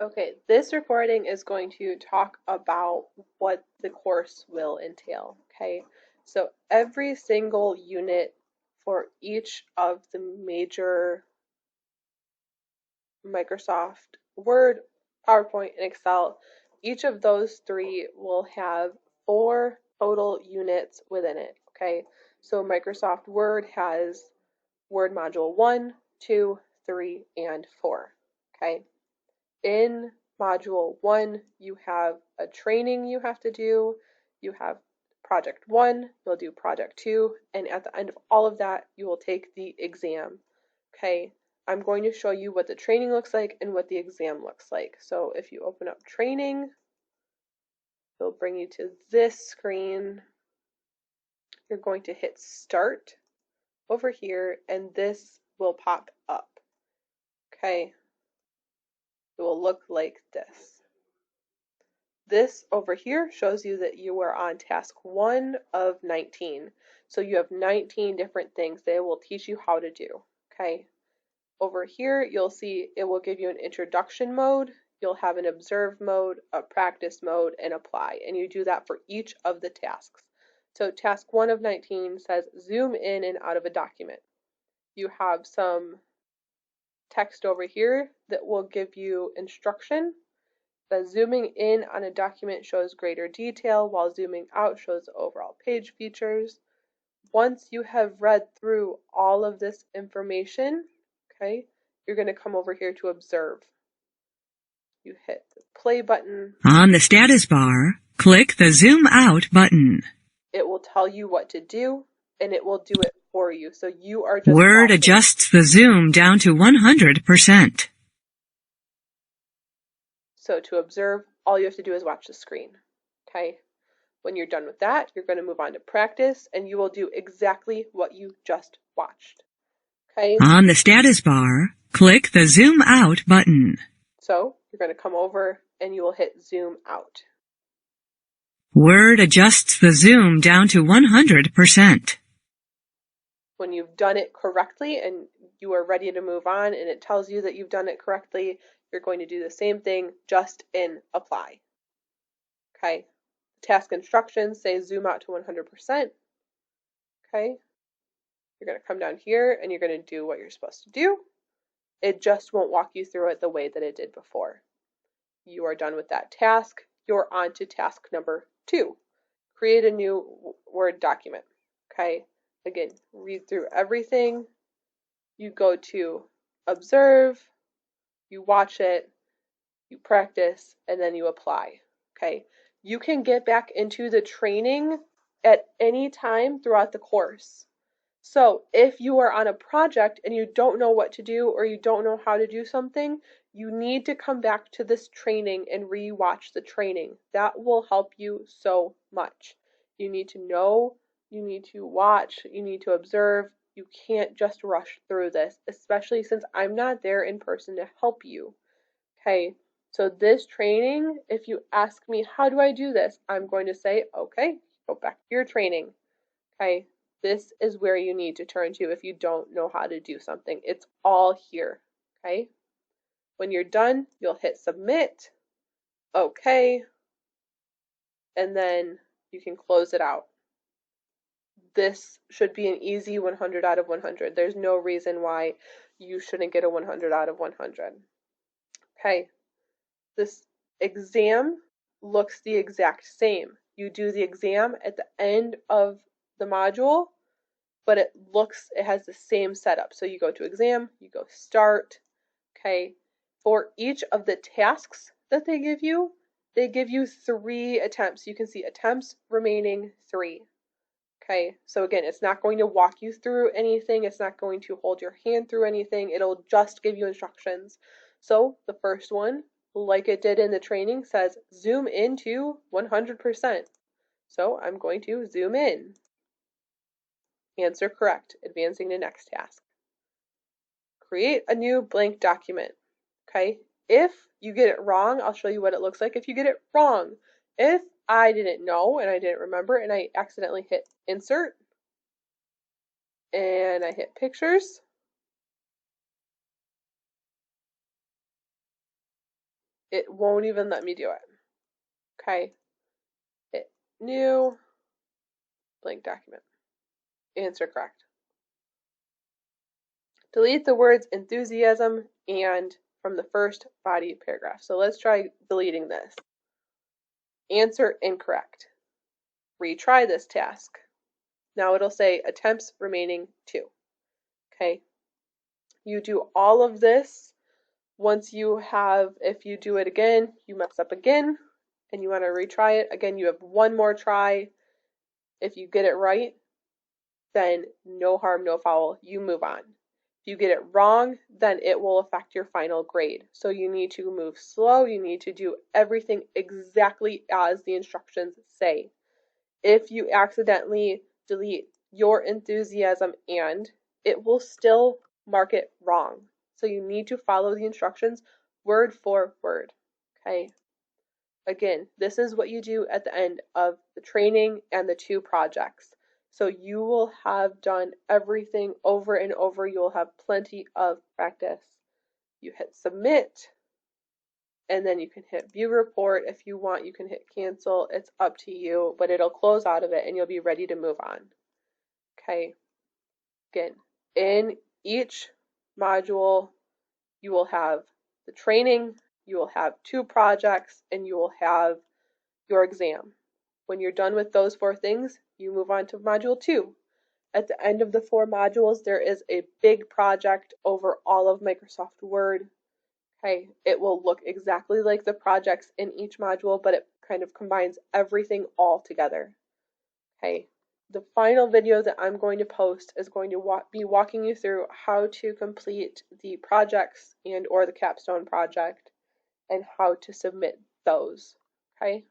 Okay, this recording is going to talk about what the course will entail, okay? So every single unit for each of the major Microsoft Word, PowerPoint, and Excel, each of those three will have 4 total units within it, okay? So Microsoft Word has Word Module 1, 2, 3, and 4, okay? In Module 1, you have a training you have to do, you have Project 1, you'll do Project 2, and at the end of all of that, you will take the exam. Okay, I'm going to show you what the training looks like and what the exam looks like. So if you open up training, it'll bring you to this screen. You're going to hit Start over here, and this will pop up. Okay, it will look like this. This over here shows you that you are on task 1 of 19. So you have 19 different things they will teach you how to do. Okay. Over here, you'll see it will give you an introduction mode. You'll have an observe mode, a practice mode, and apply. And you do that for each of the tasks. So task 1 of 19 says zoom in and out of a document. You have some text over here that will give you instruction. The zooming in on a document shows greater detail, while zooming out shows the overall page features. Once you have read through all of this information, okay, you're going to come over here to observe. You hit the play button. On the status bar, click the Zoom Out button. It will tell you what to do, and it will do it for you. So you are just Word watching. adjusts the zoom down to 100%. So to observe, all you have to do is watch the screen. Okay. When you're done with that, you're going to move on to practice, and you will do exactly what you just watched. Okay. On the status bar, click the Zoom Out button. So you're going to come over and you will hit zoom out. Word adjusts the zoom down to 100%. When you've done it correctly and you are ready to move on and it tells you that you've done it correctly, you're going to do the same thing just in apply. Okay. Task instructions say zoom out to 100%. Okay. You're going to come down here and you're going to do what you're supposed to do. It just won't walk you through it the way that it did before. You are done with that task. You're on to task number 2. Create a new Word document. Okay. Again, read through everything. You go to observe, you watch it, you practice, and then you apply. Okay. You can get back into the training at any time throughout the course. So if you are on a project and you don't know what to do or you don't know how to do something, you need to come back to this training and re-watch the training. That will help you so much. You need to know, you need to watch, you need to observe. You can't just rush through this, especially since I'm not there in person to help you. Okay, so this training, if you ask me, how do I do this? I'm going to say, okay, go back to your training. Okay, this is where you need to turn to if you don't know how to do something. It's all here, okay? When you're done, you'll hit submit, okay, and then you can close it out. This should be an easy 100 out of 100. There's no reason why you shouldn't get a 100 out of 100. Okay, this exam looks the exact same. You do the exam at the end of the module, but it has the same setup. So you go to exam, you go start, okay? For each of the tasks that they give you 3 attempts. You can see attempts remaining 3. Okay, so again, it's not going to walk you through anything. It's not going to hold your hand through anything. It'll just give you instructions. So the first one, like it did in the training, says zoom into 100%. So I'm going to zoom in. Answer correct, advancing to next task. Create a new blank document. Okay, if you get it wrong, I'll show you what it looks like if you get it wrong. If I didn't know and I didn't remember and I accidentally hit insert and I hit pictures It won't even let me do it. Okay. Hit new, blank document. Answer correct. Delete the words enthusiasm and from the first body paragraph. So let's try deleting this. Answer incorrect. Retry this task. Now it'll say attempts remaining 2. Okay. You do all of this. Once you have, if you do it again, you mess up again, and you want to retry it, again, you have one more try. If you get it right, then no harm, no foul, you move on. If you get it wrong, then it will affect your final grade. So you need to move slow, you need to do everything exactly as the instructions say. If you accidentally delete your enthusiasm and, it will still mark it wrong. So you need to follow the instructions word for word. Okay. Again, this is what you do at the end of the training and the 2 projects. So you will have done everything over and over. You'll have plenty of practice. You hit submit, and then you can hit view report. If you want, you can hit cancel. It's up to you, but it'll close out of it and you'll be ready to move on. Okay. Again, in each module, you will have the training, you will have 2 projects, and you will have your exam. When you're done with those 4 things, you move on to module 2. At the end of the 4 modules, there is a big project over all of Microsoft Word. Okay, it will look exactly like the projects in each module, but it kind of combines everything all together. Okay, the final video that I'm going to post is going to be walking you through how to complete the projects and or the capstone project and how to submit those. Okay.